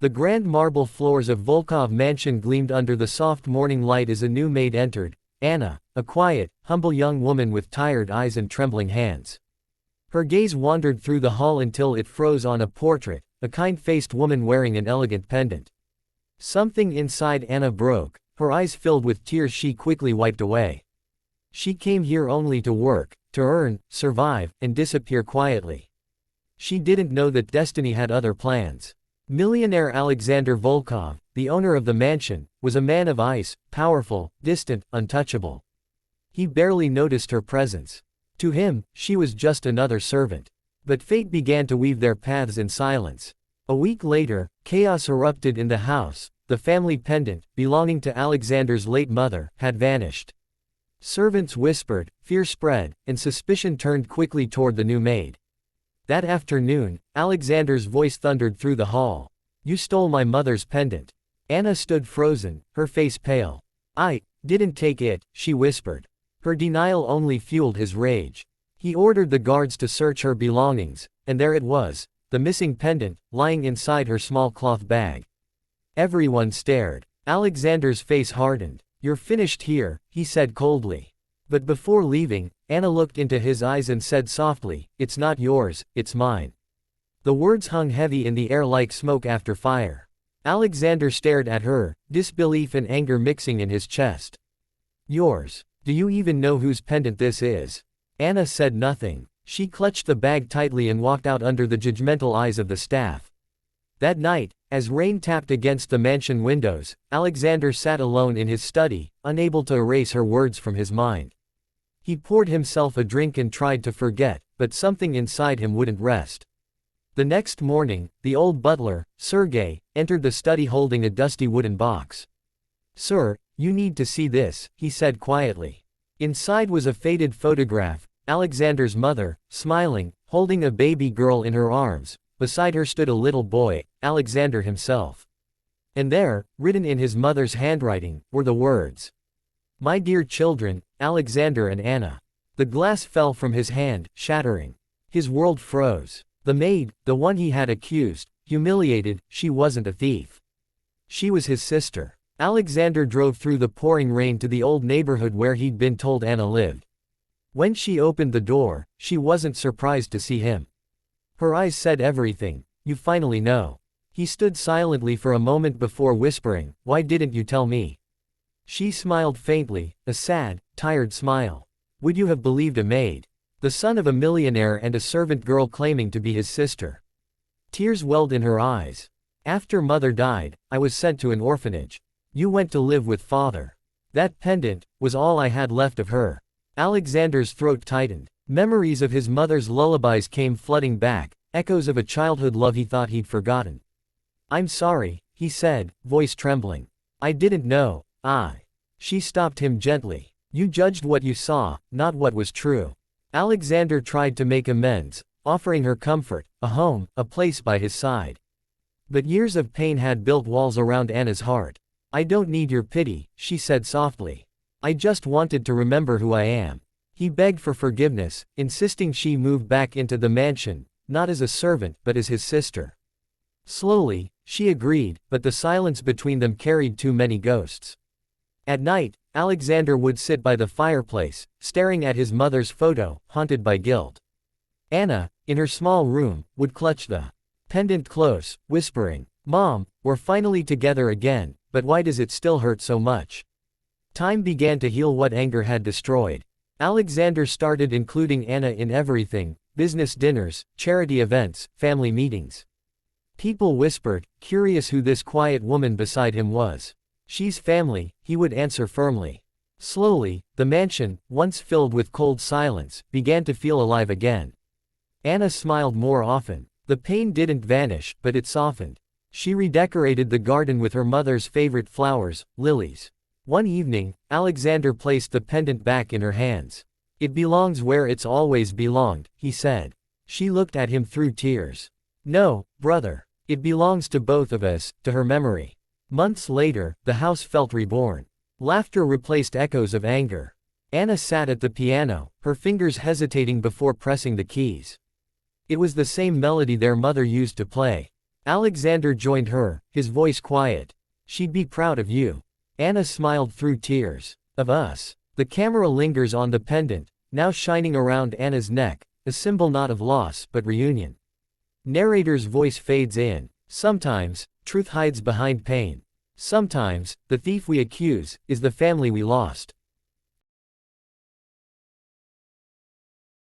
The grand marble floors of Volkov mansion gleamed under the soft morning light as a new maid entered, Anna, a quiet, humble young woman with tired eyes and trembling hands. Her gaze wandered through the hall until it froze on a portrait, a kind-faced woman wearing an elegant pendant. Something inside Anna broke, her eyes filled with tears she quickly wiped away. She came here only to work, to earn, survive, and disappear quietly. She didn't know that destiny had other plans. Millionaire Alexander Volkov, the owner of the mansion, was a man of ice, powerful, distant, untouchable. He barely noticed her presence. To him, she was just another servant. But fate began to weave their paths in silence. A week later, chaos erupted in the house. The family pendant, belonging to Alexander's late mother, had vanished. Servants whispered, fear spread, and suspicion turned quickly toward the new maid. That afternoon, Alexander's voice thundered through the hall. You stole my mother's pendant. Anna stood frozen, her face pale. I didn't take it, she whispered. Her denial only fueled his rage. He ordered the guards to search her belongings, and there it was, the missing pendant, lying inside her small cloth bag. Everyone stared. Alexander's face hardened. You're finished here, he said coldly. But before leaving, Anna looked into his eyes and said softly, it's not yours, it's mine. The words hung heavy in the air like smoke after fire. Alexander stared at her, disbelief and anger mixing in his chest. Yours. Do you even know whose pendant this is? Anna said nothing. She clutched the bag tightly and walked out under the judgmental eyes of the staff. That night, as rain tapped against the mansion windows, Alexander sat alone in his study, unable to erase her words from his mind. He poured himself a drink and tried to forget, but something inside him wouldn't rest. The next morning, the old butler, Sergei, entered the study holding a dusty wooden box. Sir, you need to see this, he said quietly. Inside was a faded photograph, Alexander's mother, smiling, holding a baby girl in her arms. Beside her stood a little boy, Alexander himself. And there, written in his mother's handwriting, were the words, my dear children, Alexander and Anna. The glass fell from his hand, shattering. His world froze. The maid, the one he had accused, humiliated, she wasn't a thief. She was his sister. Alexander drove through the pouring rain to the old neighborhood where he'd been told Anna lived. When she opened the door, she wasn't surprised to see him. Her eyes said everything. You finally know. He stood silently for a moment before whispering, why didn't you tell me? She smiled faintly, a sad, tired smile. Would you have believed a maid? The son of a millionaire and a servant girl claiming to be his sister. Tears welled in her eyes. After mother died, I was sent to an orphanage. You went to live with father. That pendant was all I had left of her. Alexander's throat tightened. Memories of his mother's lullabies came flooding back, echoes of a childhood love he thought he'd forgotten. I'm sorry, he said, voice trembling. I didn't know. She stopped him gently. You judged what you saw, not what was true. Alexander tried to make amends, offering her comfort, a home, a place by his side. But years of pain had built walls around Anna's heart. I don't need your pity, she said softly. I just wanted to remember who I am. He begged for forgiveness, insisting she move back into the mansion, not as a servant but as his sister. Slowly, she agreed, but the silence between them carried too many ghosts. At night, Alexander would sit by the fireplace, staring at his mother's photo, haunted by guilt. Anna, in her small room, would clutch the pendant close, whispering, Mom, we're finally together again, but why does it still hurt so much? Time began to heal what anger had destroyed. Alexander started including Anna in everything, business dinners, charity events, family meetings. People whispered, curious who this quiet woman beside him was. She's family, he would answer firmly. Slowly, the mansion, once filled with cold silence, began to feel alive again. Anna smiled more often. The pain didn't vanish, but it softened. She redecorated the garden with her mother's favorite flowers, lilies. One evening, Alexander placed the pendant back in her hands. It belongs where it's always belonged, he said. She looked at him through tears. No, brother. It belongs to both of us, to her memory. Months later, the house felt reborn. Laughter replaced echoes of anger. Anna sat at the piano, her fingers hesitating before pressing the keys. It was the same melody their mother used to play. Alexander joined her, his voice quiet. She'd be proud of you. Anna smiled through tears. Of us. The camera lingers on the pendant, now shining around Anna's neck, a symbol not of loss but reunion. Narrator's voice fades in. Sometimes, truth hides behind pain. Sometimes, the thief we accuse is the family we lost.